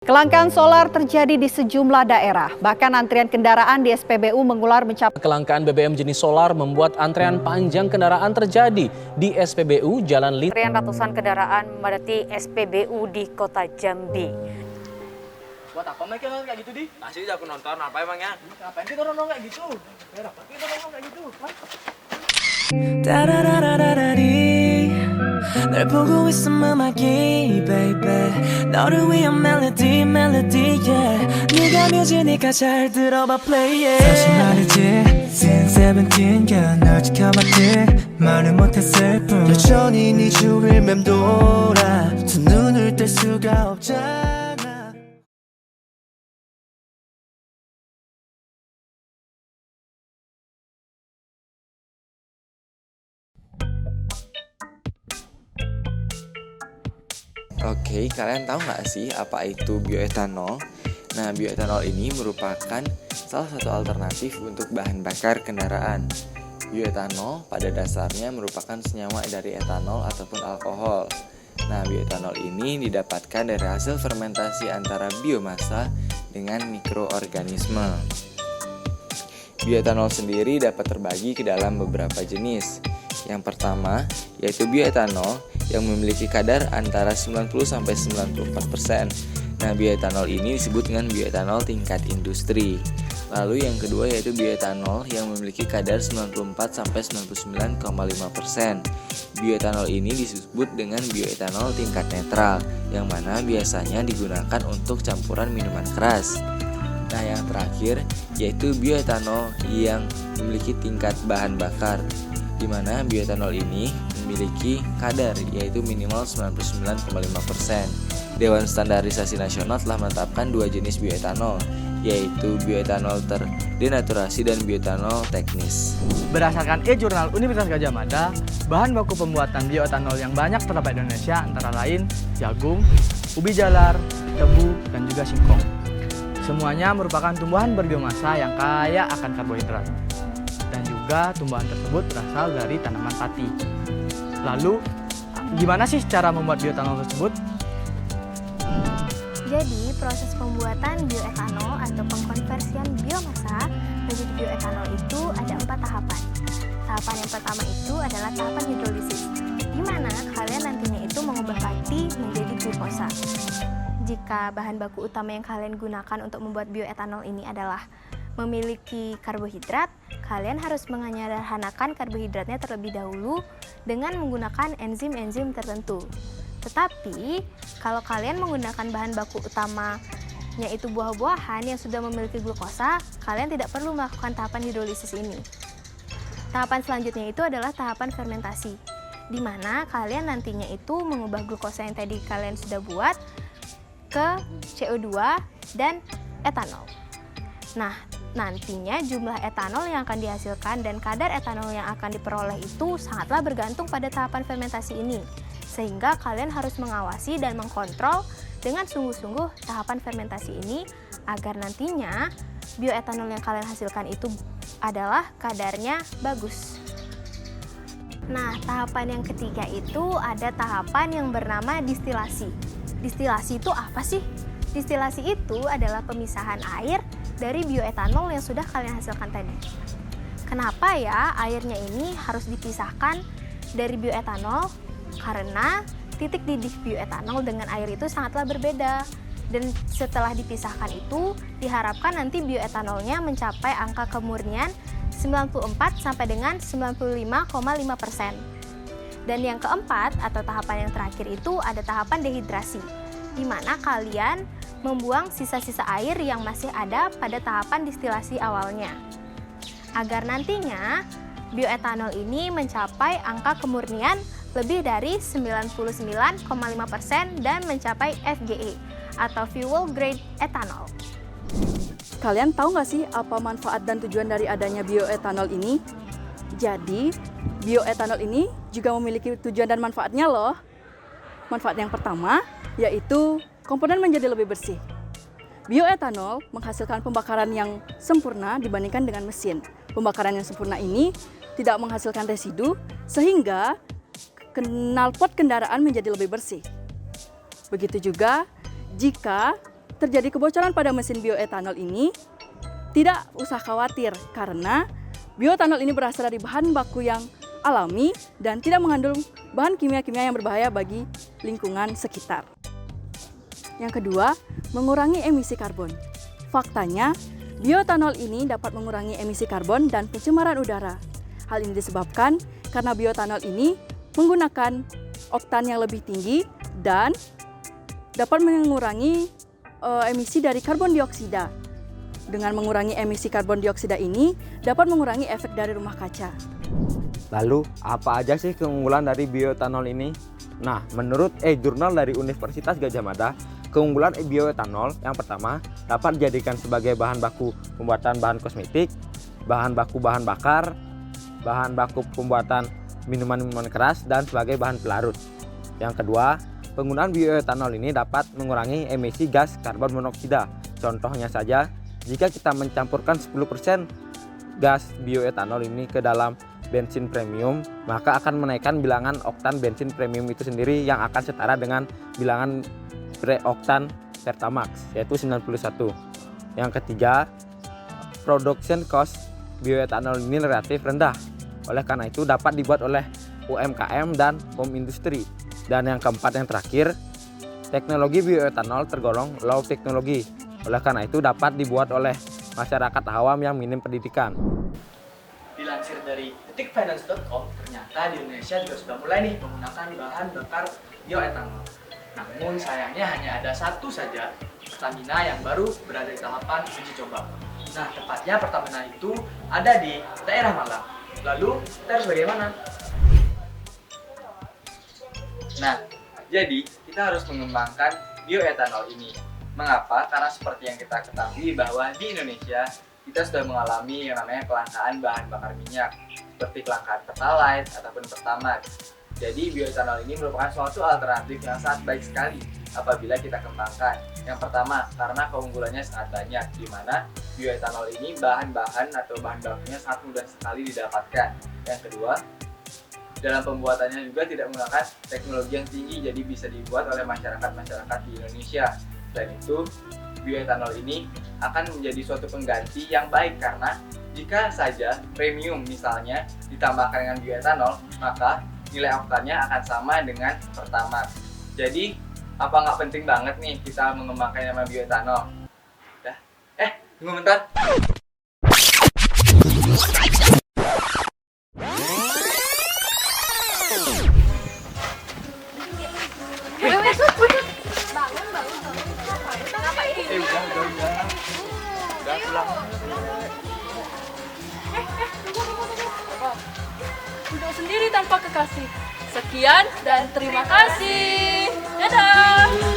Kelangkaan solar terjadi di sejumlah daerah. Bahkan antrian kendaraan di SPBU mengular mencapai. Kelangkaan BBM jenis solar membuat antrean panjang kendaraan terjadi di SPBU Jalan Lit. Antrian ratusan kendaraan memadati SPBU di Kota Jambi. Buat apa mereka nonton kayak gitu, Di? Masih aku nonton, apa emangnya? Ngapain kita nonton kayak gitu? Kenapa kita nonton kayak gitu? 널 보고 있음 음악이 baby 너를 위한 멜로디 yeah 네가 뮤지니까 잘 들어봐 play it 사실 말이지 since 17년 널 지켜봤지 말을 못했을 뿐 여전히 네 주위를 맴돌아 두 눈을 뗄 수가 없잖아. Oke, kalian tahu nggak sih apa itu bioetanol? Nah, bioetanol ini merupakan salah satu alternatif untuk bahan bakar kendaraan. Bioetanol pada dasarnya merupakan senyawa dari etanol ataupun alkohol. Nah, bioetanol ini didapatkan dari hasil fermentasi antara biomassa dengan mikroorganisme. Bioetanol sendiri dapat terbagi ke dalam beberapa jenis. Yang pertama, yaitu bioetanol yang memiliki kadar antara 90-94%. Nah, bioetanol ini disebut dengan bioetanol tingkat industri. Lalu yang kedua yaitu bioetanol yang memiliki kadar 94-99,5%. Bioetanol ini disebut dengan bioetanol tingkat netral, yang mana biasanya digunakan untuk campuran minuman keras. Nah, yang terakhir yaitu bioetanol yang memiliki tingkat bahan bakar, di mana bioetanol ini memiliki kadar yaitu minimal 99,5%. Dewan Standarisasi Nasional telah menetapkan dua jenis bioetanol, yaitu bioetanol terdenaturasi dan bioetanol teknis. Berdasarkan e-jurnal Universitas Gadjah Mada, bahan baku pembuatan bioetanol yang banyak terdapat di Indonesia antara lain jagung, ubi jalar, tebu, dan juga singkong. Semuanya merupakan tumbuhan berbiomasa yang kaya akan karbohidrat. Dan juga tumbuhan tersebut berasal dari tanaman pati. Lalu, gimana sih cara membuat bioetanol tersebut? Jadi, proses pembuatan bioetanol atau pengkonversian biomasa menjadi bioetanol itu ada 4 tahapan. Tahapan yang pertama itu adalah tahapan hidrolisis, di mana kalian nantinya itu mengubah pati menjadi glukosa. Jika bahan baku utama yang kalian gunakan untuk membuat bioetanol ini adalah memiliki karbohidrat, kalian harus menyederhanakan karbohidratnya terlebih dahulu dengan menggunakan enzim-enzim tertentu. Tetapi, kalau kalian menggunakan bahan baku utamanya itu buah-buahan yang sudah memiliki glukosa, kalian tidak perlu melakukan tahapan hidrolisis ini. Tahapan selanjutnya itu adalah tahapan fermentasi, di mana kalian nantinya itu mengubah glukosa yang tadi kalian sudah buat ke CO2 dan etanol. Nah, nantinya jumlah etanol yang akan dihasilkan dan kadar etanol yang akan diperoleh itu sangatlah bergantung pada tahapan fermentasi ini. Sehingga kalian harus mengawasi dan mengkontrol dengan sungguh-sungguh tahapan fermentasi ini agar nantinya bioetanol yang kalian hasilkan itu adalah kadarnya bagus. Nah, tahapan yang ketiga itu ada tahapan yang bernama distilasi. Distilasi itu apa sih? Distilasi itu adalah pemisahan air dari bioetanol yang sudah kalian hasilkan tadi. Kenapa ya airnya ini harus dipisahkan dari bioetanol? Karena titik didih bioetanol dengan air itu sangatlah berbeda. Dan setelah dipisahkan itu, diharapkan nanti bioetanolnya mencapai angka kemurnian 94 sampai dengan 95,5%. Dan yang keempat atau tahapan yang terakhir itu ada tahapan dehidrasi, di mana kalian membuang sisa-sisa air yang masih ada pada tahapan distilasi awalnya. Agar nantinya bioetanol ini mencapai angka kemurnian lebih dari 99,5% dan mencapai FGE atau Fuel Grade Ethanol. Kalian tahu nggak sih apa manfaat dan tujuan dari adanya bioetanol ini? Jadi, bioetanol ini juga memiliki tujuan dan manfaatnya loh. Manfaat yang pertama yaitu komponen menjadi lebih bersih. Bioetanol menghasilkan pembakaran yang sempurna dibandingkan dengan mesin. Pembakaran yang sempurna ini tidak menghasilkan residu sehingga knalpot kendaraan menjadi lebih bersih. Begitu juga jika terjadi kebocoran pada mesin bioetanol ini, tidak usah khawatir karena bioetanol ini berasal dari bahan baku yang alami dan tidak mengandung bahan kimia-kimia yang berbahaya bagi lingkungan sekitar. Yang kedua, mengurangi emisi karbon. Faktanya, bioetanol ini dapat mengurangi emisi karbon dan pencemaran udara. Hal ini disebabkan karena bioetanol ini menggunakan oktan yang lebih tinggi dan dapat mengurangi emisi dari karbon dioksida. Dengan mengurangi emisi karbon dioksida ini dapat mengurangi efek dari rumah kaca. Lalu, apa aja sih keunggulan dari bioetanol ini? Nah, menurut e-jurnal dari Universitas Gadjah Mada, keunggulan bioetanol yang pertama dapat dijadikan sebagai bahan baku pembuatan bahan kosmetik, bahan baku bahan bakar, bahan baku pembuatan minuman-minuman keras, dan sebagai bahan pelarut. Yang kedua, penggunaan bioetanol ini dapat mengurangi emisi gas karbon monoksida. Contohnya saja, jika kita mencampurkan 10% gas bioetanol ini ke dalam bensin premium, maka akan menaikkan bilangan oktan bensin premium itu sendiri yang akan setara dengan bilangan pre-oktan Pertamax, yaitu 91. Yang ketiga, production cost bioetanol ini relatif rendah. Oleh karena itu dapat dibuat oleh UMKM dan home industry. Dan yang keempat, yang terakhir, teknologi bioetanol tergolong low teknologi. Oleh karena itu dapat dibuat oleh masyarakat awam yang minim pendidikan. Dilansir dari detikfinance.com, ternyata di Indonesia juga sudah mulai nih menggunakan bahan bakar bioetanol. Namun sayangnya hanya ada satu saja Pertamina yang baru berada di tahapan uji coba. Nah, tepatnya Pertamina itu ada di daerah Malang. Lalu kita harus bagaimana? Nah, jadi kita harus mengembangkan bioetanol ini. Mengapa? Karena seperti yang kita ketahui bahwa di Indonesia kita sudah mengalami yang namanya kelangkaan bahan bakar minyak seperti kelangkaan Pertalite ataupun Pertamax. Jadi bioetanol ini merupakan suatu alternatif yang sangat baik sekali apabila kita kembangkan. Yang pertama, karena keunggulannya sangat banyak, di mana bioetanol ini bahan-bahan atau bahan bakunya sangat mudah sekali didapatkan. Yang kedua, dalam pembuatannya juga tidak menggunakan teknologi yang tinggi, jadi bisa dibuat oleh masyarakat di Indonesia. Selain itu, bioetanol ini akan menjadi suatu pengganti yang baik karena jika saja premium misalnya ditambahkan dengan bioetanol, maka nilai oktannya akan sama dengan Pertamax. Jadi, apa nggak penting banget nih kita mengembangkan nama bioetanol? Tunggu bentar. Udah pulang. Duduk sendiri tanpa kekasih. Sekian dan terima kasih. Dadah.